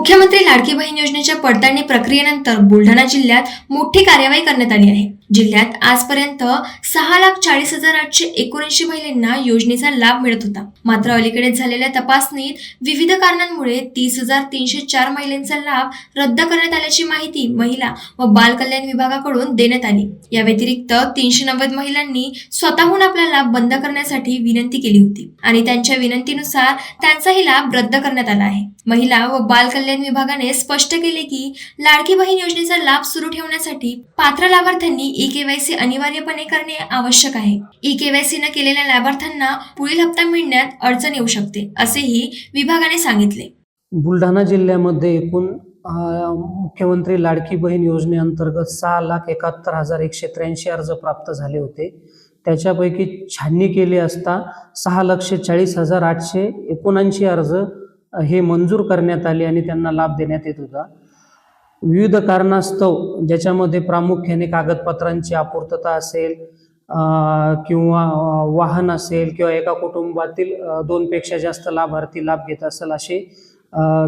मुख्यमंत्री लाडकी बहीण योजनेच्या पडताळणी प्रक्रियेनंतर बुलढाणा जिल्ह्यात मोठी कार्यवाही करण्यात आली आहे। जिल्ह्यात आजपर्यंत 6,40,879 महिलांना योजनेचा लाभ मिळत होता। मात्र अलीकडे झालेल्या तपासणीत विविध कारणांमुळे 30,304 महिलांचा लाभ रद्द करण्यात आल्याची माहिती महिला व बाल कल्याण विभागाकडून देण्यात आली। या व्यतिरिक्त 390 महिलांनी स्वतःहून आपला लाभ बंद करण्यासाठी विनंती केली होती आणि त्यांच्या विनंतीनुसार त्यांचाही लाभ रद्द करण्यात आला आहे। महिला व बाल कल्याण विभागाने स्पष्ट केले की लाडकी बहीण योजनेचा लाभ सुरू ठेवण्यासाठी पात्र लाभार्थ्यांनी ई-केवायसी अनिवार्यपणे करणे आवश्यक आहे। ई-केवायसी न केलेल्या लाभार्थ्यांना पुढील हप्ता मिळण्यात अडचण येऊ शकते, असेही विभागाने सांगितले। बुलढाणा जिल्ह्यामध्ये एकूण मुख्यमंत्री लाडकी बहीण योजनेअंतर्गत 6,71,183 अर्ज प्राप्त झाले होते। त्याच्यापैकी छाननी केली असता 6,40,879 अर्ज हे मंजूर करण्यात आले आणि त्यांना लाभ देण्यात येत होता। विविध कारणास्तव ज्याच्यामध्ये प्रामुख्याने कागदपत्रांची अपूर्तता असेल किंवा वाहन असेल किंवा एका कुटुंबातील 2 पेक्षा जास्त लाभार्थी लाभ घेत असेल, असे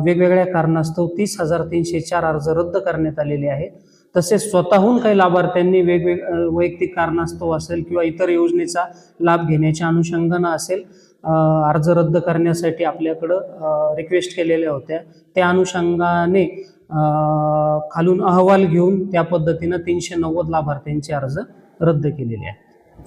वेगवेगळ्या कारणास्तव 30,304 अर्ज रद्द करण्यात आलेले आहेत। तसेच स्वतःहून काही लाभार्थ्यांनी वैयक्तिक कारणास्तव असेल किंवा इतर योजनेचा लाभ घेण्याच्या अनुषंगाने असेल अर्ज रद्द करण्यासाठी आपल्याकडं रिक्वेस्ट केलेल्या होत्या। त्या अनुषंगाने खालून अहवाल घेऊन त्या पद्धतीने 390 लाभार्थ्यांचे अर्ज रद्द केलेले आहेत।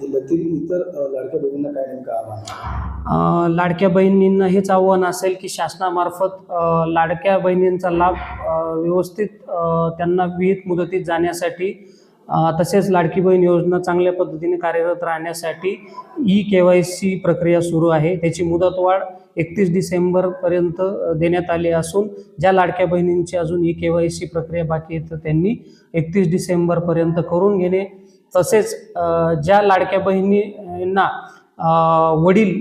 जिल्ह्यातील इतर लाडक्या बहिणींना काय नेमकं आव्हान? लाडक्या बहिणींना हेच आव्हान असेल की शासनामार्फत लाडक्या बहिणींचा लाभ व्यवस्थित त्यांना विहित मुदतीत जाण्यासाठी तसेच लाडकी बहीण योजना चांगल्या पद्धतीने कार्यरत राहण्यासाठी ई-केवायसी प्रक्रिया सुरू आहे। त्याची मुदतवाढ 31 डिसेंबर पर्यंत देण्यात आली असून ज्या लाडक्या बहिणींची अजून ई-केवायसी प्रक्रिया बाकी आहे तर त्यांनी 31 डिसेंबर पर्यंत करून घेणे। तसेच ज्या लाडक्या बहिणींना वडील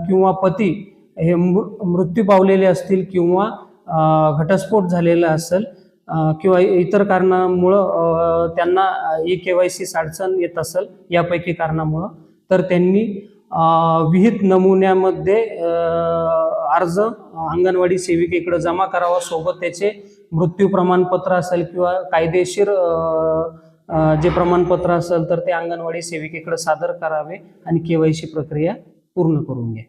किंवा पती हे मृत्यू पावलेले असतील किंवा घटस्फोट झालेला असेल किंवा इतर कारणामुळं त्यांना ई-केवायसी अडचण येत असेल यापैकी कारणामुळं, तर त्यांनी विहित नमुन्यामध्ये अर्ज अंगणवाडी सेविकेकडे जमा करावा। सोबत त्याचे मृत्यू प्रमाणपत्र असेल किंवा कायदेशीर जे प्रमाणपत्र असेल तर ते अंगणवाडी सेविकेकडे सादर करावे आणि केवायसी प्रक्रिया पूर्ण करून घ्या।